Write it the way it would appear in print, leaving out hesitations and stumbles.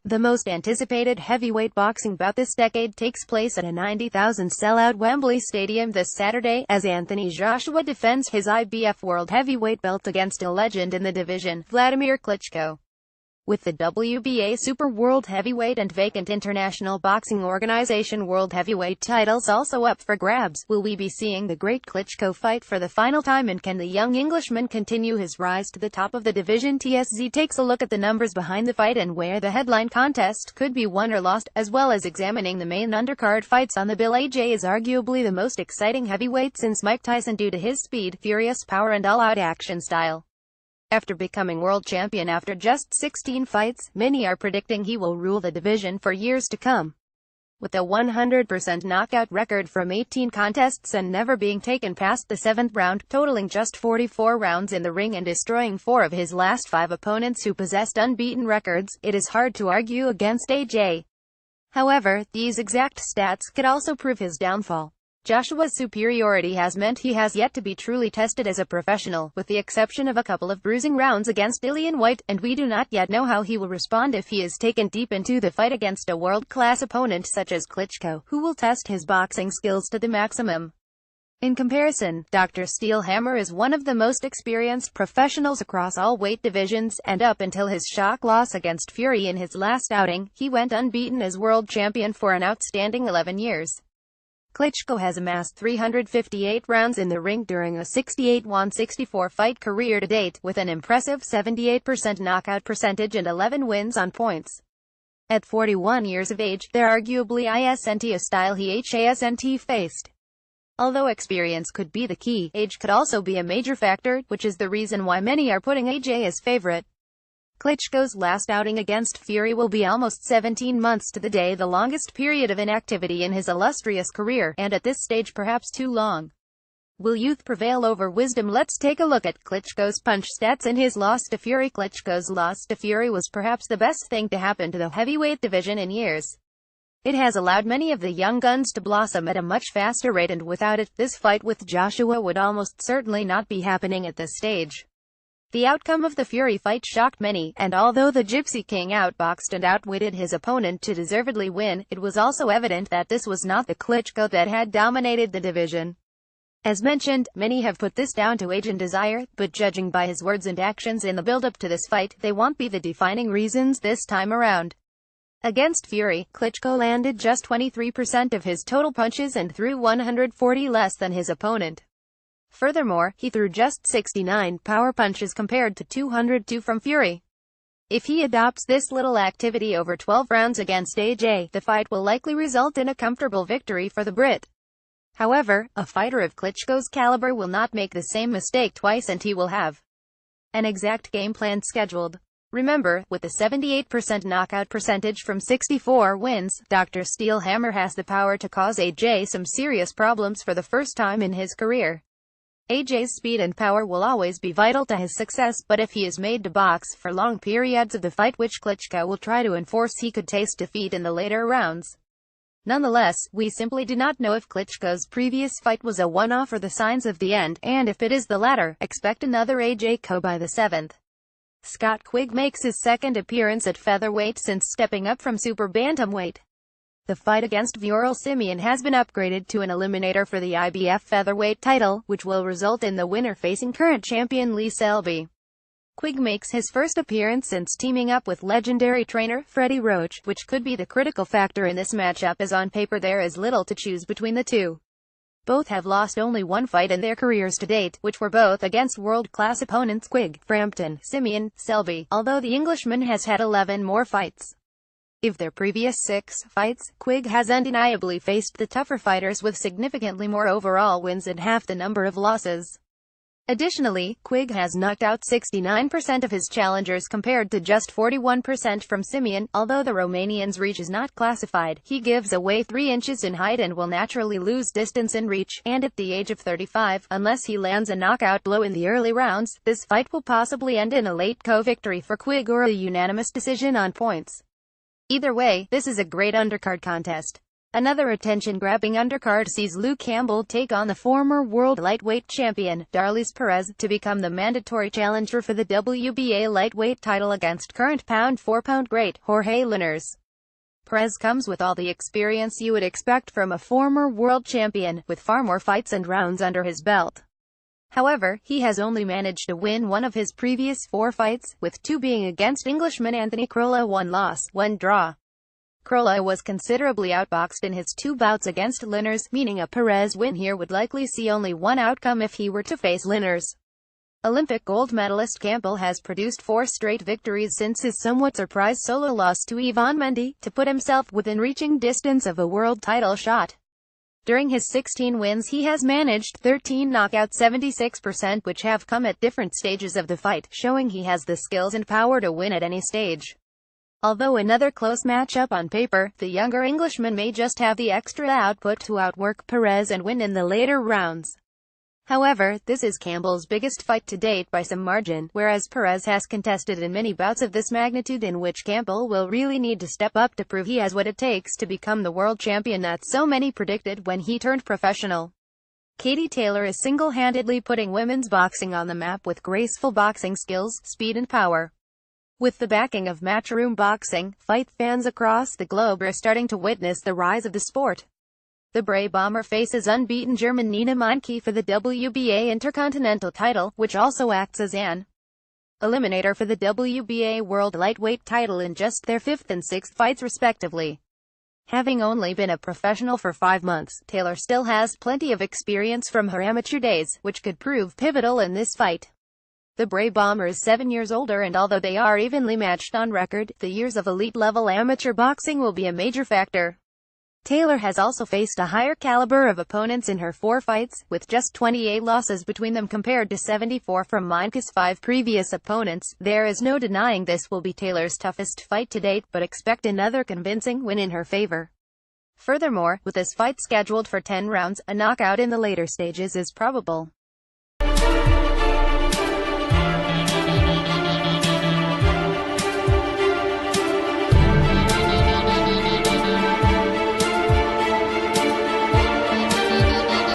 The most anticipated heavyweight boxing bout this decade takes place at a 90,000 sellout Wembley Stadium this Saturday, as Anthony Joshua defends his IBF World Heavyweight belt against a legend in the division, Wladimir Klitschko. With the WBA Super World Heavyweight and vacant International Boxing Organization World Heavyweight titles also up for grabs, will we be seeing the great Klitschko fight for the final time, and can the young Englishman continue his rise to the top of the division? TSZ takes a look at the numbers behind the fight and where the headline contest could be won or lost, as well as examining the main undercard fights on the bill. AJ is arguably the most exciting heavyweight since Mike Tyson due to his speed, furious power and all-out action style. After becoming world champion after just 16 fights, many are predicting he will rule the division for years to come. With a 100% knockout record from 18 contests and never being taken past the 7th round, totaling just 44 rounds in the ring and destroying 4 of his last 5 opponents who possessed unbeaten records, it is hard to argue against AJ. However, these exact stats could also prove his downfall. Joshua's superiority has meant he has yet to be truly tested as a professional, with the exception of a couple of bruising rounds against Dillian Whyte, and we do not yet know how he will respond if he is taken deep into the fight against a world-class opponent such as Klitschko, who will test his boxing skills to the maximum. In comparison, Dr. Steel Hammer is one of the most experienced professionals across all weight divisions, and up until his shock loss against Fury in his last outing, he went unbeaten as world champion for an outstanding 11 years. Klitschko has amassed 358 rounds in the ring during a 68-64 fight career to date, with an impressive 78% knockout percentage and 11 wins on points. At 41 years of age, there arguably isn't a style he hasn't faced. Although experience could be the key, age could also be a major factor, which is the reason why many are putting AJ as favorite. Klitschko's last outing against Fury will be almost 17 months to the day, the longest period of inactivity in his illustrious career, and at this stage perhaps too long. Will youth prevail over wisdom? Let's take a look at Klitschko's punch stats in his loss to Fury. Klitschko's loss to Fury was perhaps the best thing to happen to the heavyweight division in years. It has allowed many of the young guns to blossom at a much faster rate, and without it, this fight with Joshua would almost certainly not be happening at this stage. The outcome of the Fury fight shocked many, and although the Gypsy King outboxed and outwitted his opponent to deservedly win, it was also evident that this was not the Klitschko that had dominated the division. As mentioned, many have put this down to age and desire, but judging by his words and actions in the build-up to this fight, they won't be the defining reasons this time around. Against Fury, Klitschko landed just 23% of his total punches and threw 140 less than his opponent. Furthermore, he threw just 69 power punches compared to 202 from Fury. If he adopts this little activity over 12 rounds against AJ, the fight will likely result in a comfortable victory for the Brit. However, a fighter of Klitschko's caliber will not make the same mistake twice, and he will have an exact game plan scheduled. Remember, with a 78% knockout percentage from 64 wins, Dr. Steel Hammer has the power to cause AJ some serious problems for the first time in his career. AJ's speed and power will always be vital to his success, but if he is made to box for long periods of the fight, which Klitschko will try to enforce, he could taste defeat in the later rounds. Nonetheless, we simply do not know if Klitschko's previous fight was a one-off or the signs of the end, and if it is the latter, expect another AJ KO by the 7th. Scott Quigg makes his second appearance at featherweight since stepping up from super bantamweight. The fight against Vural Simeon has been upgraded to an eliminator for the IBF featherweight title, which will result in the winner facing current champion Lee Selby. Quigg makes his first appearance since teaming up with legendary trainer Freddie Roach, which could be the critical factor in this matchup, as on paper there is little to choose between the two. Both have lost only one fight in their careers to date, which were both against world-class opponents Quigg, Frampton, Simeon, Selby, although the Englishman has had 11 more fights. Of their previous 6 fights, Quigg has undeniably faced the tougher fighters with significantly more overall wins and half the number of losses. Additionally, Quigg has knocked out 69% of his challengers compared to just 41% from Simeon. Although the Romanian's reach is not classified, he gives away 3 inches in height and will naturally lose distance in reach, and at the age of 35, unless he lands a knockout blow in the early rounds, this fight will possibly end in a late KO victory for Quigg or a unanimous decision on points. Either way, this is a great undercard contest. Another attention-grabbing undercard sees Luke Campbell take on the former world lightweight champion, Darlis Perez, to become the mandatory challenger for the WBA lightweight title against current pound-for-pound great, Jorge Linares. Perez comes with all the experience you would expect from a former world champion, with far more fights and rounds under his belt. However, he has only managed to win one of his previous 4 fights, with 2 being against Englishman Anthony Crolla, 1 loss, 1 draw. Crolla was considerably outboxed in his 2 bouts against Linares, meaning a Perez win here would likely see only one outcome if he were to face Linares. Olympic gold medalist Campbell has produced 4 straight victories since his somewhat surprise solo loss to Ivan Mendy, to put himself within reaching distance of a world title shot. During his 16 wins he has managed 13 knockouts, 76%, which have come at different stages of the fight, showing he has the skills and power to win at any stage. Although another close matchup on paper, the younger Englishman may just have the extra output to outwork Perez and win in the later rounds. However, this is Campbell's biggest fight to date by some margin, whereas Perez has contested in many bouts of this magnitude in which Campbell will really need to step up to prove he has what it takes to become the world champion that so many predicted when he turned professional. Katie Taylor is single-handedly putting women's boxing on the map with graceful boxing skills, speed and power. With the backing of Matchroom Boxing, fight fans across the globe are starting to witness the rise of the sport. The Bray Bomber faces unbeaten German Nina Meinke for the WBA Intercontinental title, which also acts as an eliminator for the WBA World Lightweight title in just their 5th and 6th fights respectively. Having only been a professional for 5 months, Taylor still has plenty of experience from her amateur days, which could prove pivotal in this fight. The Bray Bomber is 7 years older, and although they are evenly matched on record, the years of elite-level amateur boxing will be a major factor. Taylor has also faced a higher caliber of opponents in her 4 fights, with just 28 losses between them compared to 74 from Meinke's 5 previous opponents. There is no denying this will be Taylor's toughest fight to date, but expect another convincing win in her favor. Furthermore, with this fight scheduled for 10 rounds, a knockout in the later stages is probable.